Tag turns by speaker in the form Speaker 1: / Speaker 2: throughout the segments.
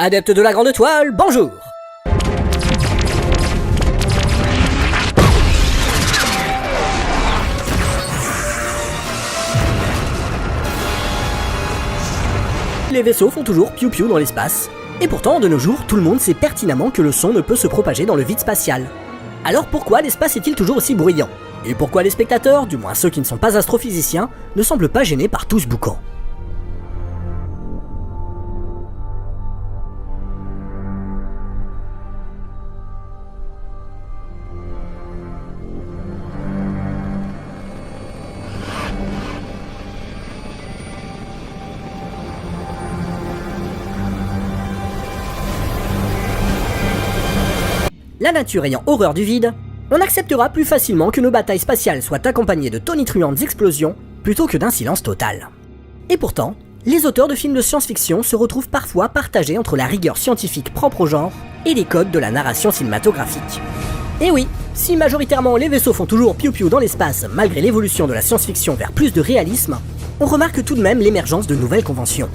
Speaker 1: Adeptes de la grande toile, bonjour! Les vaisseaux font toujours piou-piou dans l'espace. Et pourtant, de nos jours, tout le monde sait pertinemment que le son ne peut se propager dans le vide spatial. Alors pourquoi l'espace est-il toujours aussi bruyant? Et pourquoi les spectateurs, du moins ceux qui ne sont pas astrophysiciens, ne semblent pas gênés par tout ce boucan? La nature ayant horreur du vide, on acceptera plus facilement que nos batailles spatiales soient accompagnées de tonitruantes explosions plutôt que d'un silence total. Et pourtant, les auteurs de films de science-fiction se retrouvent parfois partagés entre la rigueur scientifique propre au genre et les codes de la narration cinématographique. Et oui, si majoritairement les vaisseaux font toujours piou-piou dans l'espace malgré l'évolution de la science-fiction vers plus de réalisme, on remarque tout de même l'émergence de nouvelles conventions.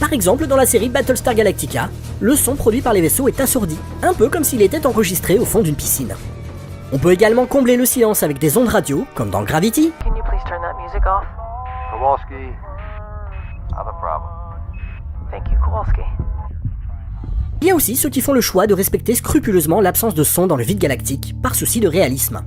Speaker 1: Par exemple, dans la série Battlestar Galactica, le son produit par les vaisseaux est assourdi, un peu comme s'il était enregistré au fond d'une piscine. On peut également combler le silence avec des ondes radio, comme dans Gravity.
Speaker 2: Can you please turn that music off?
Speaker 3: Kowalski, I have a problem.
Speaker 2: Thank you, Kowalski.
Speaker 1: Il y a aussi ceux qui font le choix de respecter scrupuleusement l'absence de son dans le vide galactique, par souci de réalisme.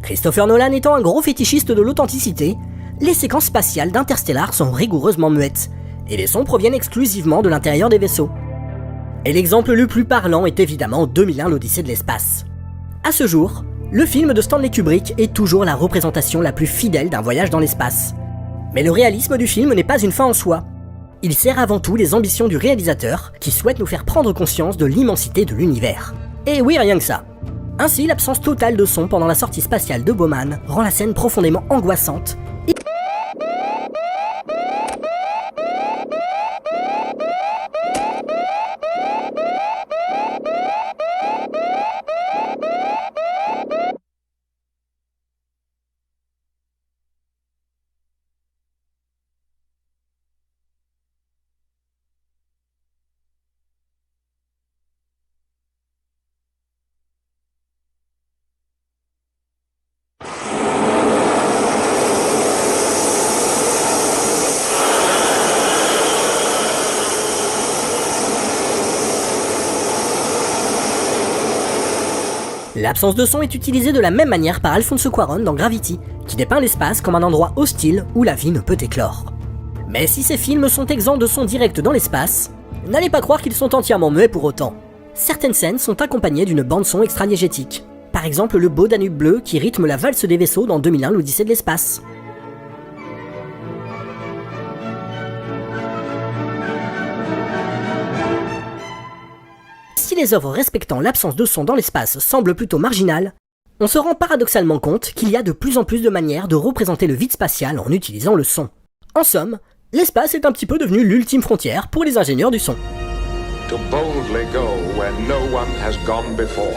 Speaker 1: Christopher Nolan étant un gros fétichiste de l'authenticité, les séquences spatiales d'Interstellar sont rigoureusement muettes, et les sons proviennent exclusivement de l'intérieur des vaisseaux. Et l'exemple le plus parlant est évidemment 2001 l'Odyssée de l'espace. À ce jour, le film de Stanley Kubrick est toujours la représentation la plus fidèle d'un voyage dans l'espace. Mais le réalisme du film n'est pas une fin en soi. Il sert avant tout les ambitions du réalisateur qui souhaite nous faire prendre conscience de l'immensité de l'univers. Et oui, rien que ça. Ainsi, l'absence totale de son pendant la sortie spatiale de Bowman rend la scène profondément angoissante. L'absence de son est utilisée de la même manière par Alfonso Cuarón dans Gravity, qui dépeint l'espace comme un endroit hostile où la vie ne peut éclore. Mais si ces films sont exempts de son direct dans l'espace, n'allez pas croire qu'ils sont entièrement muets pour autant. Certaines scènes sont accompagnées d'une bande-son extradiégétique. Par exemple le beau Danube bleu qui rythme la valse des vaisseaux dans 2001 l'Odyssée de l'espace. Si les œuvres respectant l'absence de son dans l'espace semblent plutôt marginales, on se rend paradoxalement compte qu'il y a de plus en plus de manières de représenter le vide spatial en utilisant le son. En somme, l'espace est un petit peu devenu l'ultime frontière pour les ingénieurs du son.
Speaker 4: To boldly go where no one has gone before.